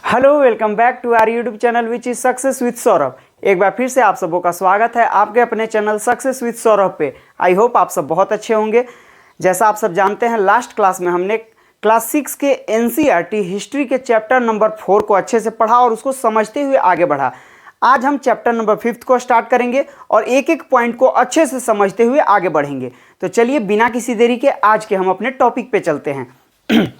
Hello, welcome back to our YouTube channel which is success with Saurabh. एक बार फिर से आप सबों का स्वागत है आपके अपने चैनल सक्सेस विद सौरभ पे। आई होप आप सब बहुत अच्छे होंगे। जैसा आप सब जानते हैं, लास्ट क्लास में हमने क्लास 6 के एनसीईआरटी हिस्ट्री के चैप्टर नंबर 4 को अच्छे से पढ़ा और उसको समझते हुए आगे बढ़ा। आज हम चैप्टर नंबर 5 को स्टार्ट करेंगे और एक एक पॉइंट को अच्छे से समझते हुए आगे बढ़ेंगे। तो चलिए बिना किसी देरी के आज के हम अपने टॉपिक पे चलते हैं।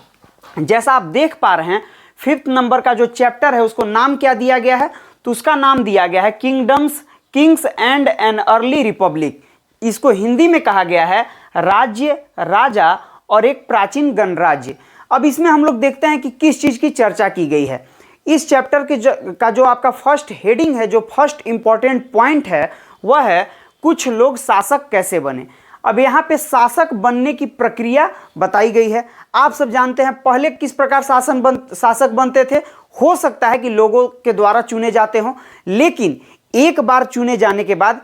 जैसा आप देख पा रहे हैं, 5th नंबर का जो चैप्टर है उसको नाम क्या दिया गया है? तो उसका नाम दिया गया है Kings and an early Republic. इसको हिंदी में कहा गया है राज्य, राजा और एक प्राचीन गणराज्य। अब इसमें हम लोग देखते हैं कि किस चीज़ की चर्चा की गई है। इस चैप्टर के का जो आपका फर्स्ट हेडिंग है, जो फर्स्ट इंपॉर्टेंट पॉइंट है, वह है कुछ लोग शासक कैसे बने। अब यहाँ पे शासक बनने की प्रक्रिया बताई गई है। आप सब जानते हैं पहले किस प्रकार शासक बनते थे। हो सकता है कि लोगों के द्वारा चुने जाते हों, लेकिन एक बार चुने जाने के बाद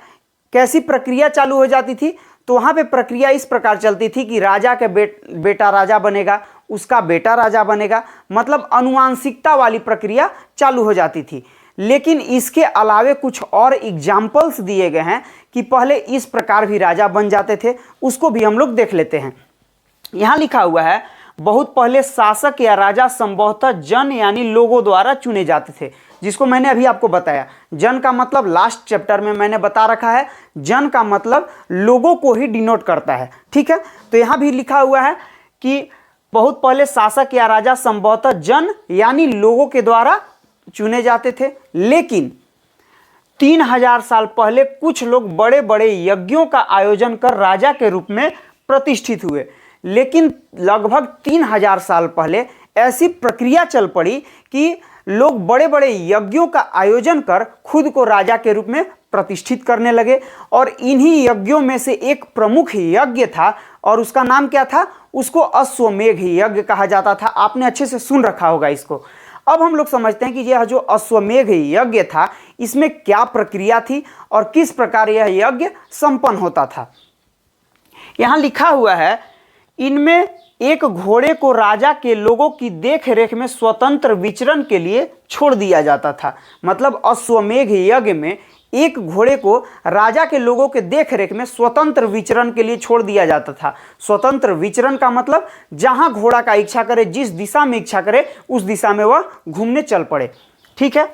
कैसी प्रक्रिया चालू हो जाती थी? तो वहाँ पे प्रक्रिया इस प्रकार चलती थी कि राजा के बेटा राजा बनेगा, उसका बेटा राजा बनेगा, मतलब अनुवांशिकता वाली प्रक्रिया चालू हो जाती थी। लेकिन इसके अलावे कुछ और एग्जाम्पल्स दिए गए हैं कि पहले इस प्रकार भी राजा बन जाते थे, उसको भी हम लोग देख लेते हैं। यहाँ लिखा हुआ है, बहुत पहले शासक या राजा संभवतः जन यानी लोगों द्वारा चुने जाते थे, जिसको मैंने अभी आपको बताया। जन का मतलब लास्ट चैप्टर में मैंने बता रखा है, जन का मतलब लोगों को ही डिनोट करता है। ठीक है, तो यहाँ भी लिखा हुआ है कि बहुत पहले शासक या राजा संभवतः जन यानी लोगों के द्वारा चुने जाते थे, लेकिन 3000 साल पहले कुछ लोग बड़े बड़े यज्ञों का आयोजन कर राजा के रूप में प्रतिष्ठित हुए। लेकिन लगभग 3000 साल पहले ऐसी प्रक्रिया चल पड़ी कि लोग बड़े बड़े यज्ञों का आयोजन कर खुद को राजा के रूप में प्रतिष्ठित करने लगे। और इन्हीं यज्ञों में से एक प्रमुख यज्ञ था और उसका नाम क्या था? उसको अश्वमेध यज्ञ कहा जाता था। आपने अच्छे से सुन रखा होगा इसको। अब हम लोग समझते हैं कि यह जो अश्वमेध यज्ञ था, इसमें क्या प्रक्रिया थी और किस प्रकार यह यज्ञ संपन्न होता था। यहाँ लिखा हुआ है, इनमें एक घोड़े को राजा के लोगों की देख रेख में स्वतंत्र विचरण के लिए छोड़ दिया जाता था। मतलब अश्वमेध यज्ञ में एक घोड़े को राजा के लोगों के देख रेख में स्वतंत्र विचरण के लिए छोड़ दिया जाता था। स्वतंत्र विचरण का मतलब जहां घोड़ा का इच्छा करे, जिस दिशा में इच्छा करे, उस दिशा में वह घूमने चल पड़े। ठीक है,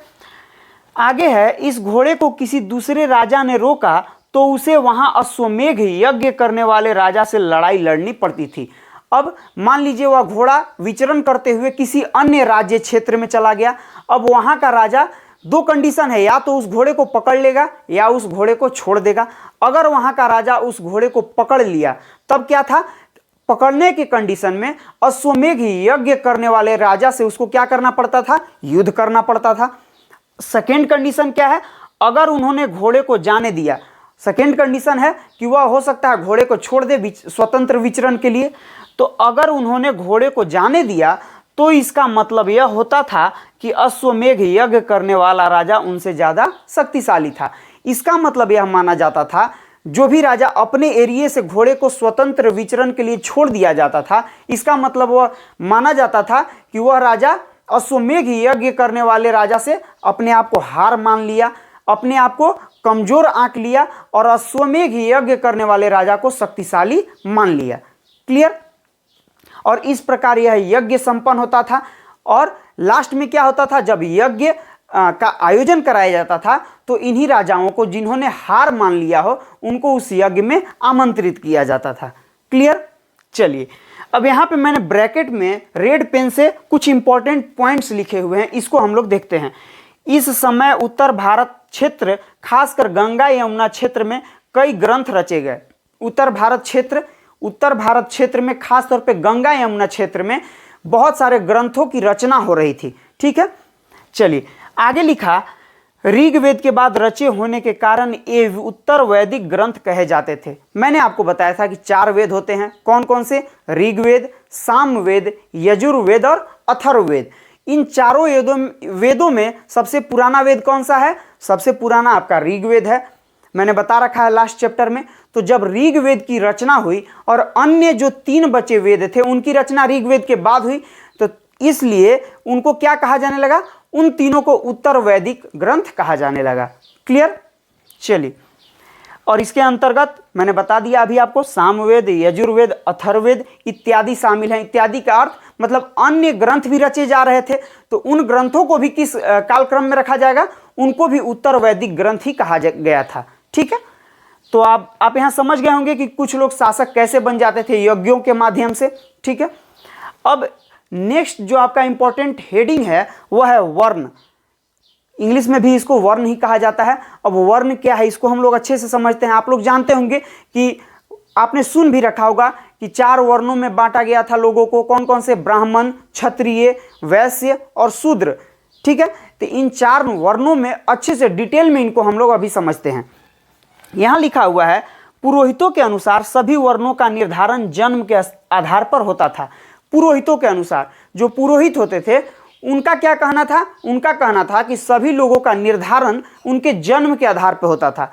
आगे है, इस घोड़े को किसी दूसरे राजा ने रोका तो उसे वहां अश्वमेध यज्ञ करने वाले राजा से लड़ाई लड़नी पड़ती थी। अब मान लीजिए वह घोड़ा विचरण करते हुए किसी अन्य राज्य क्षेत्र में चला गया। अब वहां का राजा, दो कंडीशन है, या तो उस घोड़े को पकड़ लेगा या उस घोड़े को छोड़ देगा। अगर वहां का राजा उस घोड़े को पकड़ लिया, तब क्या था? पकड़ने की कंडीशन में अश्वमेध यज्ञ करने वाले राजा से उसको क्या करना पड़ता था? युद्ध करना पड़ता था। सेकेंड कंडीशन क्या है? अगर उन्होंने घोड़े को जाने दिया, सेकेंड कंडीशन है कि वह हो सकता है घोड़े को छोड़ दे स्वतंत्र विचरण के लिए। तो अगर उन्होंने घोड़े को जाने दिया तो इसका मतलब यह होता था कि अश्वमेध यज्ञ करने वाला राजा उनसे ज़्यादा शक्तिशाली था। इसका मतलब यह माना जाता था, जो भी राजा अपने एरिया से घोड़े को स्वतंत्र विचरण के लिए छोड़ दिया जाता था, इसका मतलब वह माना जाता था कि वह राजा अश्वमेध यज्ञ करने वाले राजा से अपने आप को हार मान लिया, अपने आप को कमजोर आंक लिया और अश्वमेध यज्ञ करने वाले राजा को शक्तिशाली मान लिया। क्लियर? और इस प्रकार यह यज्ञ संपन्न होता था। और लास्ट में क्या होता था? जब यज्ञ का आयोजन कराया जाता था तो इन्हीं राजाओं को, जिन्होंने हार मान लिया हो, उनको उस यज्ञ में आमंत्रित किया जाता था। क्लियर? चलिए, अब यहाँ पे मैंने ब्रैकेट में रेड पेन से कुछ इंपॉर्टेंट पॉइंट्स लिखे हुए हैं, इसको हम लोग देखते हैं। इस समय उत्तर भारत क्षेत्र, खासकर गंगा यमुना क्षेत्र में कई ग्रंथ रचे गए। उत्तर भारत क्षेत्र में खास तौर पे गंगा यमुना क्षेत्र में बहुत सारे ग्रंथों की रचना हो रही थी। ठीक है, चलिए आगे लिखा, ऋग्वेद के बाद रचे होने के कारण ये उत्तर वैदिक ग्रंथ कहे जाते थे। मैंने आपको बताया था कि 4 वेद होते हैं। कौन कौन से? ऋग्वेद, सामवेद, यजुर्वेद और अथर्ववेद। इन चारों वेदों में सबसे पुराना वेद कौन सा है? सबसे पुराना आपका ऋग्वेद है। मैंने बता रखा है लास्ट चैप्टर में। तो जब ऋग्वेद की रचना हुई और अन्य जो 3 बचे वेद थे उनकी रचना ऋग्वेद के बाद हुई, तो इसलिए उनको क्या कहा जाने लगा, उन तीनों को उत्तर वैदिक ग्रंथ कहा जाने लगा। क्लियर। चलिए, और इसके अंतर्गत मैंने बता दिया अभी आपको, सामवेद, यजुर्वेद, अथर्ववेद इत्यादि शामिल हैं। इत्यादि का अर्थ मतलब अन्य ग्रंथ भी रचे जा रहे थे, तो उन ग्रंथों को भी किस कालक्रम में रखा जाएगा, उनको भी उत्तर वैदिक ग्रंथ ही कहा गया था। ठीक है, तो आप यहां समझ गए होंगे कि कुछ लोग शासक कैसे बन जाते थे, यज्ञों के माध्यम से। ठीक है, अब नेक्स्ट जो आपका इंपॉर्टेंट हेडिंग है वह है वर्ण। इंग्लिश में भी इसको वर्ण ही कहा जाता है। अब वर्ण क्या है, इसको हम लोग अच्छे से समझते हैं। आप लोग जानते होंगे कि आपने सुन भी रखा होगा कि 4 वर्णों में बांटा गया था लोगों को। कौन कौन से? ब्राह्मण, क्षत्रिय, वैश्य और शूद्र। ठीक है, तो इन 4 वर्णों में अच्छे से डिटेल में इनको हम लोग अभी समझते हैं। यहां लिखा हुआ है, पुरोहितों के अनुसार सभी वर्णों का निर्धारण जन्म के आधार पर होता था। पुरोहितों के अनुसार, जो पुरोहित होते थे उनका क्या कहना था? उनका कहना था कि सभी लोगों का निर्धारण उनके जन्म के आधार पर होता था।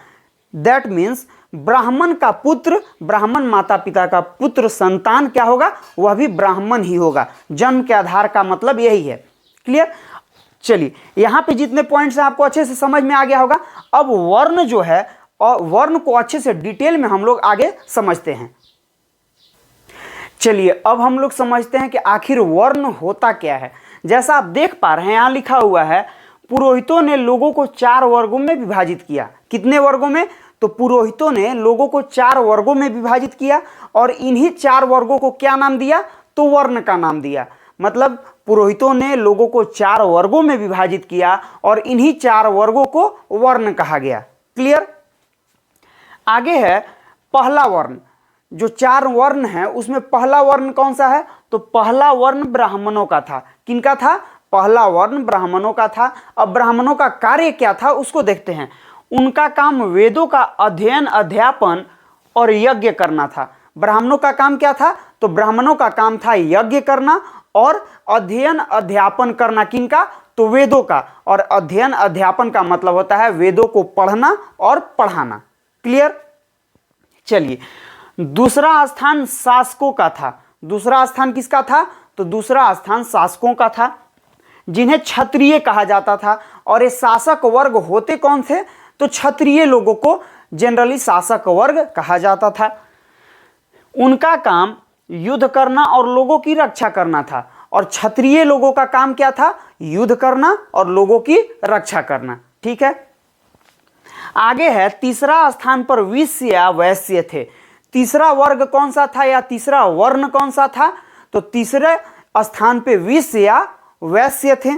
दैट मीन्स ब्राह्मण का पुत्र, ब्राह्मण माता पिता का पुत्र संतान क्या होगा? वह भी ब्राह्मण ही होगा। जन्म के आधार का मतलब यही है। क्लियर। चलिए, यहां पे जितने पॉइंट्स हैं आपको अच्छे से समझ में आ गया होगा। अब वर्ण जो है, और वर्ण को अच्छे से डिटेल में हम लोग आगे समझते हैं। चलिए, अब हम लोग समझते हैं कि आखिर वर्ण होता क्या है। जैसा आप देख पा रहे हैं, यहां लिखा हुआ है, पुरोहितों ने लोगों को 4 वर्गों में विभाजित किया। कितने वर्गों में? तो पुरोहितों ने लोगों को 4 वर्गों में विभाजित किया, और इन्हीं 4 वर्गों को क्या नाम दिया? तो वर्ण का नाम दिया। मतलब पुरोहितों ने लोगों को 4 वर्गों में विभाजित किया, और इन्हीं 4 वर्गों को वर्ण कहा गया। क्लियर। आगे है पहला वर्ण। जो 4 वर्ण हैं उसमें पहला वर्ण कौन सा है? तो पहला वर्ण ब्राह्मणों का था। किनका था? पहला वर्ण ब्राह्मणों का था। अब ब्राह्मणों का कार्य क्या था उसको देखते हैं। उनका काम वेदों का अध्ययन, अध्यापन और यज्ञ करना था। ब्राह्मणों का काम क्या था? तो ब्राह्मणों का काम था यज्ञ करना और अध्ययन अध्यापन करना। किनका? तो वेदों का। और अध्ययन अध्यापन का मतलब होता है वेदों को पढ़ना और पढ़ाना। क्लियर। चलिए, दूसरा स्थान शासकों का था। दूसरा स्थान किसका था? तो दूसरा स्थान शासकों का था, जिन्हें क्षत्रिय कहा जाता था। और ये शासक वर्ग होते कौन थे? तो क्षत्रिय लोगों को जनरली शासक वर्ग कहा जाता था। उनका काम युद्ध करना और लोगों की रक्षा करना था। और क्षत्रिय लोगों का काम क्या था? युद्ध करना और लोगों की रक्षा करना। ठीक है। आगे है, तीसरा स्थान पर विश्य या वैश्य थे। तीसरा वर्ग कौन सा था या तीसरा वर्ण कौन सा था? तो तीसरे स्थान पे विश्य या वैश्य थे।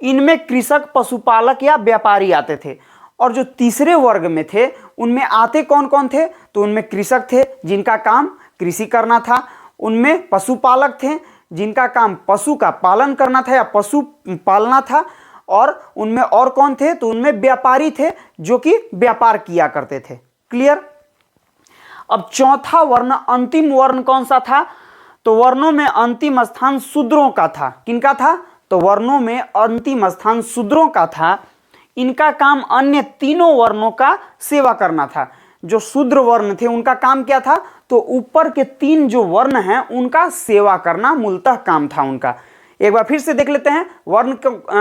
इनमें कृषक, पशुपालक या व्यापारी आते थे। और जो तीसरे वर्ग में थे उनमें आते कौन कौन थे? तो उनमें कृषक थे, जिनका काम कृषि करना था। उनमें पशुपालक थे, जिनका काम पशु का पालन करना था या पशु पालना था। और उनमें और कौन थे? तो उनमें व्यापारी थे, जो कि व्यापार किया करते थे। क्लियर। अब चौथा वर्ण, अंतिम वर्ण कौन सा था? तो वर्णों में अंतिम स्थान शूद्रों का था। किनका था? तो वर्णों में अंतिम स्थान शूद्रों का था। इनका काम अन्य तीनों वर्णों का सेवा करना था। जो शूद्र वर्ण थे उनका काम क्या था? तो ऊपर के 3 जो वर्ण हैं उनका सेवा करना मूलतः काम था उनका। एक बार फिर से देख लेते हैं, वर्ण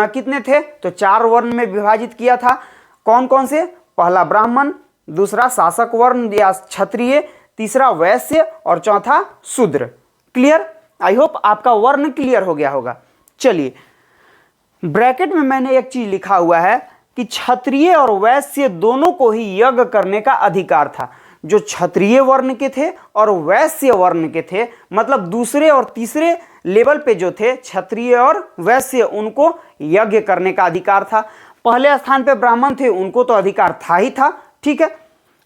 कितने थे? तो 4 वर्ण में विभाजित किया था। कौन कौन से? पहला ब्राह्मण, दूसरा शासक वर्ण या क्षत्रिय, तीसरा वैश्य और चौथा शूद्र। क्लियर। आई होप आपका वर्ण क्लियर हो गया होगा। चलिए, ब्रैकेट में मैंने एक चीज लिखा हुआ है कि क्षत्रिय और वैश्य दोनों को ही यज्ञ करने का अधिकार था। जो क्षत्रिय वर्ण के थे और वैश्य वर्ण के थे, मतलब दूसरे और तीसरे लेवल पे जो थे क्षत्रिय और वैश्य, उनको यज्ञ करने का अधिकार था। पहले स्थान पे ब्राह्मण थे, उनको तो अधिकार था ही था। ठीक है।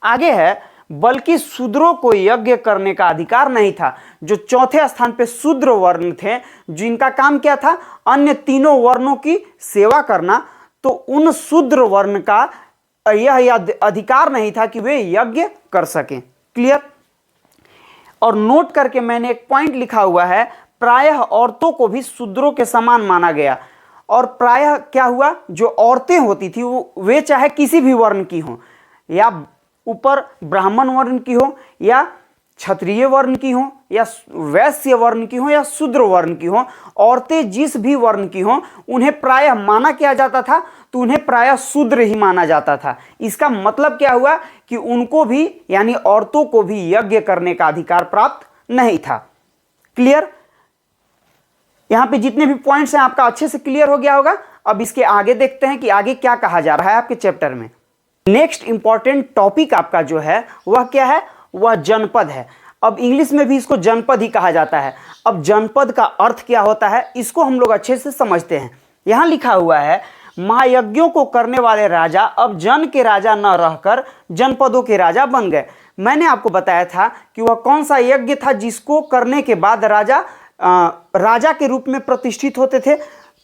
आगे है, बल्कि शूद्रों को यज्ञ करने का अधिकार नहीं था। जो चौथे स्थान पे शूद्र वर्ण थे, जिनका काम क्या था? अन्य तीनों वर्णों की सेवा करना। तो उन शूद्र वर्ण का यह अधिकार नहीं था कि वे यज्ञ कर सकें। क्लियर। और नोट करके मैंने एक पॉइंट लिखा हुआ है, प्रायः औरतों को भी शूद्रों के समान माना गया। और प्रायः क्या हुआ? जो औरतें होती थी वे चाहे किसी भी वर्ण की हों, या ऊपर ब्राह्मण वर्ण की हो या क्षत्रिय वर्ण की हों या वैश्य वर्ण की हों या शूद्र वर्ण की हों, औरतें जिस भी वर्ण की हों, उन्हें प्रायः माना क्या जाता था, तो उन्हें प्रायः शूद्र ही माना जाता था। इसका मतलब क्या हुआ कि उनको भी यानी औरतों को भी यज्ञ करने का अधिकार प्राप्त नहीं था। क्लियर? यहां पे जितने भी पॉइंट्स हैं आपका अच्छे से क्लियर हो गया होगा। अब इसके आगे देखते हैं कि आगे क्या कहा जा रहा है आपके चैप्टर में। नेक्स्ट इंपॉर्टेंट टॉपिक आपका जो है वह क्या है, वह जनपद है। अब इंग्लिश में भी इसको जनपद ही कहा जाता है। अब जनपद का अर्थ क्या होता है इसको हम लोग अच्छे से समझते हैं। यहां लिखा हुआ है, महायज्ञों को करने वाले राजा अब जन के राजा न रहकर जनपदों के राजा बन गए। मैंने आपको बताया था कि वह कौन सा यज्ञ था जिसको करने के बाद राजा के रूप में प्रतिष्ठित होते थे,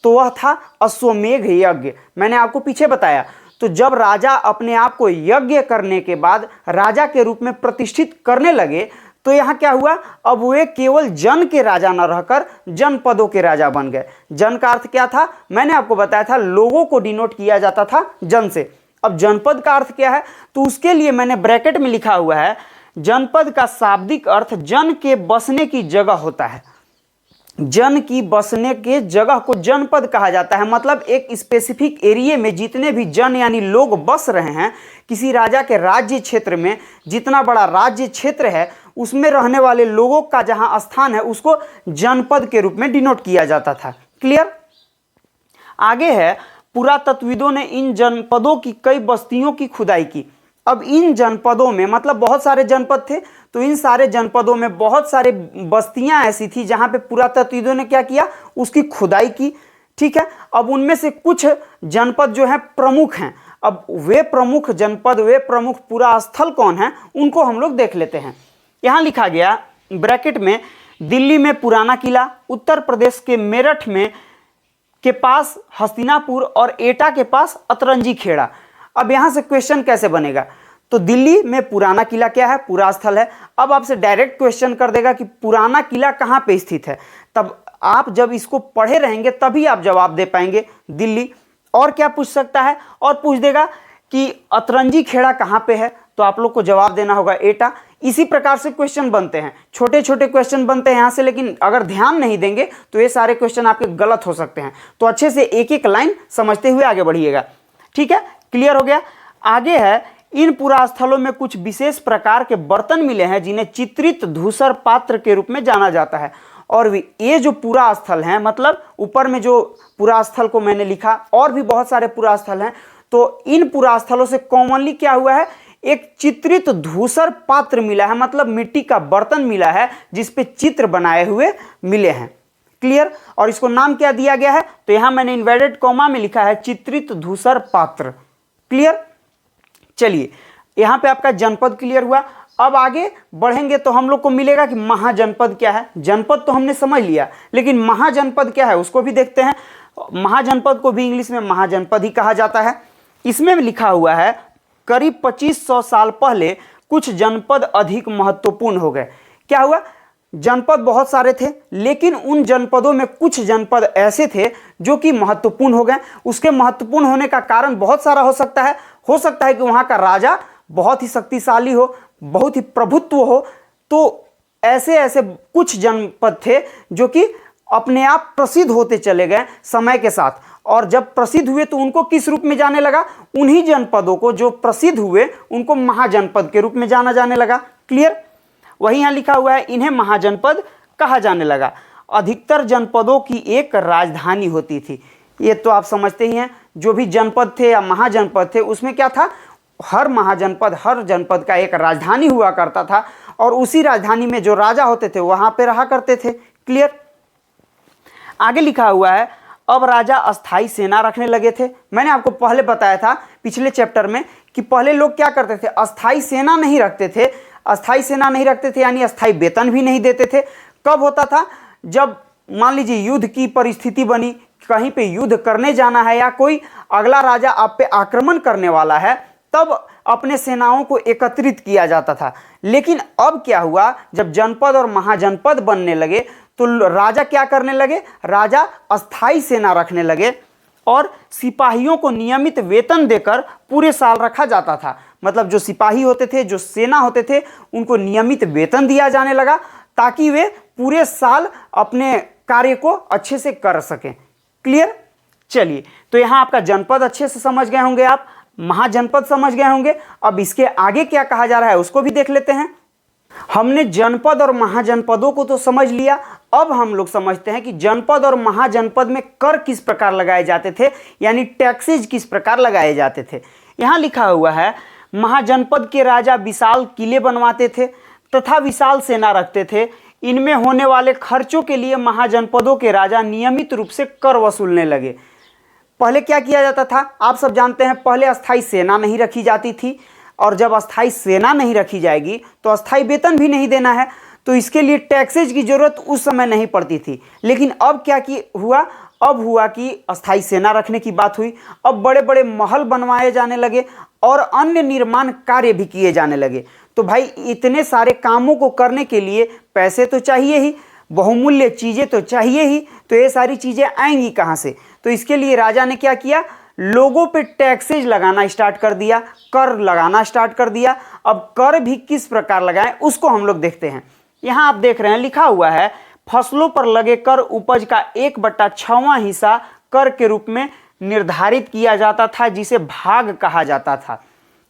तो वह था अश्वमेध यज्ञ। मैंने आपको पीछे बताया। तो जब राजा अपने आप को यज्ञ करने के बाद राजा के रूप में प्रतिष्ठित करने लगे, तो यहाँ क्या हुआ, अब वे केवल जन के राजा न रहकर जनपदों के राजा बन गए। जन का अर्थ क्या था, मैंने आपको बताया था, लोगों को डिनोट किया जाता था जन से। अब जनपद का अर्थ क्या है, तो उसके लिए मैंने ब्रैकेट में लिखा हुआ है, जनपद का शाब्दिक अर्थ जन के बसने की जगह होता है। जन की बसने के जगह को जनपद कहा जाता है। मतलब एक स्पेसिफिक एरिया में जितने भी जन यानी लोग बस रहे हैं, किसी राजा के राज्य क्षेत्र में जितना बड़ा राज्य क्षेत्र है उसमें रहने वाले लोगों का जहां स्थान है उसको जनपद के रूप में डिनोट किया जाता था। क्लियर? आगे है, पुरातत्वविदों ने इन जनपदों की कई बस्तियों की खुदाई की। अब इन जनपदों में मतलब बहुत सारे जनपद थे, तो इन सारे जनपदों में बहुत सारे बस्तियां ऐसी थी जहां पे पुरातत्वविदों ने क्या किया, उसकी खुदाई की। ठीक है, अब उनमें से कुछ जनपद जो है प्रमुख हैं। अब वे प्रमुख जनपद, वे प्रमुख पुरा स्थल कौन है, उनको हम लोग देख लेते हैं। यहां लिखा गया ब्रैकेट में, दिल्ली में पुराना किला, उत्तर प्रदेश के मेरठ में के पास हस्तिनापुर और एटा के पास अतरंजी खेड़ा। अब यहां से क्वेश्चन कैसे बनेगा, तो दिल्ली में पुराना किला क्या है, पूरा स्थल है। अब आपसे डायरेक्ट क्वेश्चन कर देगा कि पुराना किला कहां पे स्थित है। तब आप जब इसको पढ़े रहेंगे तभी आप जवाब दे पाएंगे दिल्ली। और क्या पूछ सकता है, और पूछ देगा कि अतरंजी खेड़ा कहां पे है, तो आप लोग को जवाब देना होगा एटा। इसी प्रकार से क्वेश्चन बनते हैं, छोटे छोटे क्वेश्चन बनते हैं यहाँ से, लेकिन अगर ध्यान नहीं देंगे तो ये सारे क्वेश्चन आपके गलत हो सकते हैं। तो अच्छे से एक एक लाइन समझते हुए आगे बढ़िएगा। ठीक है, क्लियर हो गया। आगे है, इन पुरास्थलों में कुछ विशेष प्रकार के बर्तन मिले हैं जिन्हें चित्रित धूसर पात्र के रूप में जाना जाता है। और ये जो पुरा स्थल हैं, मतलब ऊपर में जो पुरा स्थल को मैंने लिखा, और भी बहुत सारे पुरा स्थल हैं, तो इन पुरा स्थलों से कॉमनली क्या हुआ है, एक चित्रित धूसर पात्र मिला है, मतलब मिट्टी का बर्तन मिला है जिसपे चित्र बनाए हुए मिले हैं। क्लियर? और इसको नाम क्या दिया गया है, तो यहां मैंने इन्वर्टेड कॉमा में लिखा है चित्रित धूसर पात्र। क्लियर? चलिए, यहां पे आपका जनपद क्लियर हुआ। अब आगे बढ़ेंगे तो हम लोग को मिलेगा कि महाजनपद क्या है। जनपद तो हमने समझ लिया, लेकिन महाजनपद क्या है उसको भी देखते हैं। महाजनपद को भी इंग्लिश में महाजनपद ही कहा जाता है। इसमें लिखा हुआ है, करीब 2500 साल पहले कुछ जनपद अधिक महत्वपूर्ण हो गए। क्या हुआ, जनपद बहुत सारे थे, लेकिन उन जनपदों में कुछ जनपद ऐसे थे जो कि महत्वपूर्ण हो गए। उसके महत्वपूर्ण होने का कारण बहुत सारा हो सकता है कि वहाँ का राजा बहुत ही शक्तिशाली हो, बहुत ही प्रभुत्व हो। तो ऐसे ऐसे कुछ जनपद थे जो कि अपने आप प्रसिद्ध होते चले गए समय के साथ। और जब प्रसिद्ध हुए तो उनको किस रूप में जाने लगा, उन्हीं जनपदों को जो प्रसिद्ध हुए उनको महाजनपद के रूप में जाना जाने लगा। क्लियर? वही यहाँ लिखा हुआ है, इन्हें महाजनपद कहा जाने लगा। अधिकतर जनपदों की एक राजधानी होती थी। ये तो आप समझते ही हैं, जो भी जनपद थे या महाजनपद थे उसमें क्या था, हर महाजनपद, हर जनपद का एक राजधानी हुआ करता था, और उसी राजधानी में जो राजा होते थे वहां पे रहा करते थे। क्लियर? आगे लिखा हुआ है, अब राजा अस्थाई सेना रखने लगे थे। मैंने आपको पहले बताया था पिछले चैप्टर में कि पहले लोग क्या करते थे, अस्थाई सेना नहीं रखते थे। अस्थाई सेना नहीं रखते थे यानी अस्थाई वेतन भी नहीं देते थे। कब होता था, जब मान लीजिए युद्ध की परिस्थिति बनी, कहीं पे युद्ध करने जाना है या कोई अगला राजा आप पे आक्रमण करने वाला है, तब अपने सेनाओं को एकत्रित किया जाता था। लेकिन अब क्या हुआ, जब जनपद और महाजनपद बनने लगे तो राजा क्या करने लगे, राजा अस्थाई सेना रखने लगे और सिपाहियों को नियमित वेतन देकर पूरे साल रखा जाता था। मतलब जो सिपाही होते थे, जो सेना होते थे, उनको नियमित वेतन दिया जाने लगा ताकि वे पूरे साल अपने कार्य को अच्छे से कर सकें। क्लियर? चलिए, तो यहाँ आपका जनपद अच्छे से समझ गए होंगे, आप महाजनपद समझ गए होंगे। अब इसके आगे क्या कहा जा रहा है उसको भी देख लेते हैं। हमने जनपद और महाजनपदों को तो समझ लिया, अब हम लोग समझते हैं कि जनपद और महाजनपद में कर किस प्रकार लगाए जाते थे, यानी टैक्सेज किस प्रकार लगाए जाते थे। यहाँ लिखा हुआ है, महाजनपद के राजा विशाल किले बनवाते थे तथा विशाल सेना रखते थे। इनमें होने वाले खर्चों के लिए महाजनपदों के राजा नियमित रूप से कर वसूलने लगे। पहले क्या किया जाता था, आप सब जानते हैं, पहले अस्थाई सेना नहीं रखी जाती थी, और जब अस्थाई सेना नहीं रखी जाएगी तो अस्थाई वेतन भी नहीं देना है, तो इसके लिए टैक्सेज की जरूरत उस समय नहीं पड़ती थी। लेकिन अब क्या हुआ, अब हुआ कि अस्थाई सेना रखने की बात हुई, अब बड़े बड़े महल बनवाए जाने लगे और अन्य निर्माण कार्य भी किए जाने लगे। तो भाई इतने सारे कामों को करने के लिए पैसे तो चाहिए ही, बहुमूल्य चीज़ें तो चाहिए ही, तो ये सारी चीज़ें आएंगी कहाँ से। तो इसके लिए राजा ने क्या किया, लोगों पे टैक्सेज लगाना स्टार्ट कर दिया, कर लगाना स्टार्ट कर दिया। अब कर भी किस प्रकार लगाएं उसको हम लोग देखते हैं। यहाँ आप देख रहे हैं लिखा हुआ है, फसलों पर लगे कर उपज का 1/6वां हिस्सा कर के रूप में निर्धारित किया जाता था, जिसे भाग कहा जाता था।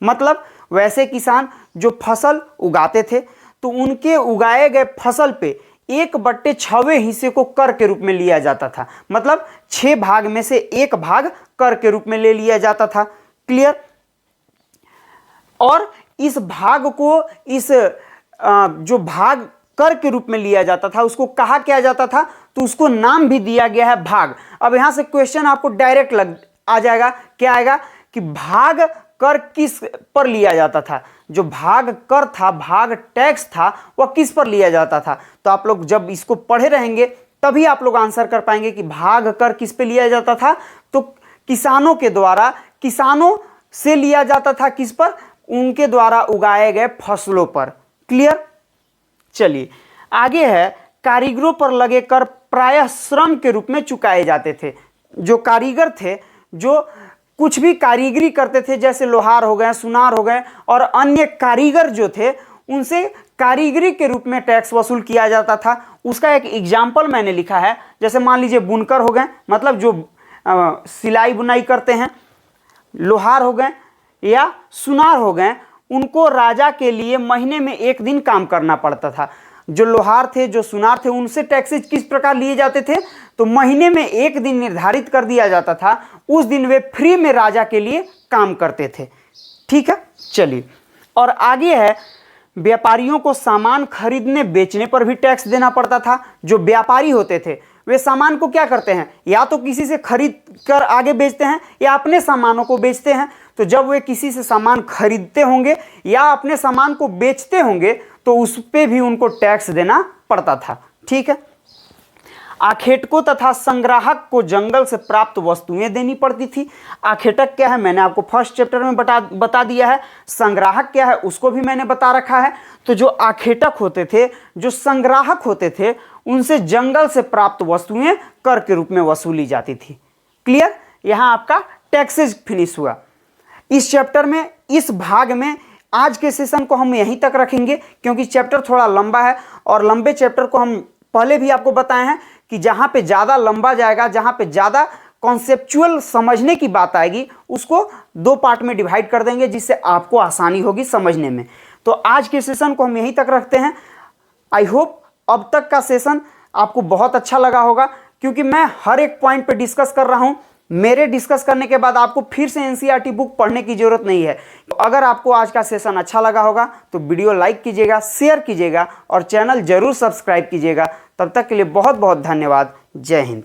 मतलब वैसे किसान जो फसल उगाते थे तो उनके उगाए गए फसल पे 1/6वें हिस्से को कर के रूप में लिया जाता था, मतलब 6 भाग में से 1 भाग कर के रूप में ले लिया जाता था। क्लियर? और इस भाग को, इस जो भाग कर के रूप में लिया जाता था उसको कहा क्या जाता था, तो उसको नाम भी दिया गया है भाग। अब यहां से क्वेश्चन आपको डायरेक्ट आ जाएगा, क्या आएगा कि भाग कर किस पर लिया जाता था, जो भाग कर था, भाग टैक्स था, वह किस पर लिया जाता था। तो आप लोग जब इसको पढ़े रहेंगे तभी आप लोग आंसर कर पाएंगे कि भाग कर किस पे लिया जाता था, तो किसानों के द्वारा, किसानों से लिया जाता था, किस पर, उनके द्वारा उगाए गए फसलों पर। क्लियर? चलिए आगे है, कारीगरों पर लगे कर प्रायः श्रम के रूप में चुकाए जाते थे। जो कारीगर थे, जो कुछ भी कारीगरी करते थे, जैसे लोहार हो गए, सुनार हो गए और अन्य कारीगर जो थे, उनसे कारीगरी के रूप में टैक्स वसूल किया जाता था। उसका एक एग्जाम्पल मैंने लिखा है, जैसे मान लीजिए बुनकर हो गए, मतलब जो सिलाई बुनाई करते हैं, लोहार हो गए या सुनार हो गए, उनको राजा के लिए महीने में 1 दिन काम करना पड़ता था। जो लोहार थे, जो सुनार थे, उनसे टैक्सेज किस प्रकार लिए जाते थे, तो महीने में 1 दिन निर्धारित कर दिया जाता था, उस दिन वे फ्री में राजा के लिए काम करते थे। ठीक है? चलिए, और आगे है, व्यापारियों को सामान खरीदने बेचने पर भी टैक्स देना पड़ता था। जो व्यापारी होते थे वे सामान को क्या करते हैं, या तो किसी से खरीद कर आगे बेचते हैं या अपने सामानों को बेचते हैं। तो जब वे किसी से सामान खरीदते होंगे या अपने सामान को बेचते होंगे तो उस पे भी उनको टैक्स देना पड़ता था। ठीक है? आखेटकों तथा संग्राहक को जंगल से प्राप्त वस्तुएं देनी पड़ती थी। आखेटक क्या है मैंने आपको फर्स्ट चैप्टर में बता दिया है, संग्राहक क्या है उसको भी मैंने बता रखा है। तो जो आखेटक होते थे, जो संग्राहक होते थे, उनसे जंगल से प्राप्त वस्तुएं कर के रूप में वसूली जाती थी। क्लियर? यहाँ आपका टैक्सेज फिनिश हुआ। इस चैप्टर में, इस भाग में आज के सेशन को हम यहीं तक रखेंगे, क्योंकि चैप्टर थोड़ा लंबा है और लंबे चैप्टर को हम पहले भी आपको बताए हैं कि जहाँ पे ज़्यादा लंबा जाएगा, जहाँ पे ज़्यादा कॉन्सेप्चुअल समझने की बात आएगी, उसको 2 पार्ट में डिवाइड कर देंगे, जिससे आपको आसानी होगी समझने में। तो आज के सेशन को हम यहीं तक रखते हैं। आई होप अब तक का सेशन आपको बहुत अच्छा लगा होगा, क्योंकि मैं हर एक पॉइंट पे डिस्कस कर रहा हूँ। मेरे डिस्कस करने के बाद आपको फिर से एनसीईआरटी बुक पढ़ने की जरूरत नहीं है। तो अगर आपको आज का सेशन अच्छा लगा होगा तो वीडियो लाइक कीजिएगा, शेयर कीजिएगा और चैनल जरूर सब्सक्राइब कीजिएगा। तब तक के लिए बहुत बहुत धन्यवाद। जय हिंद।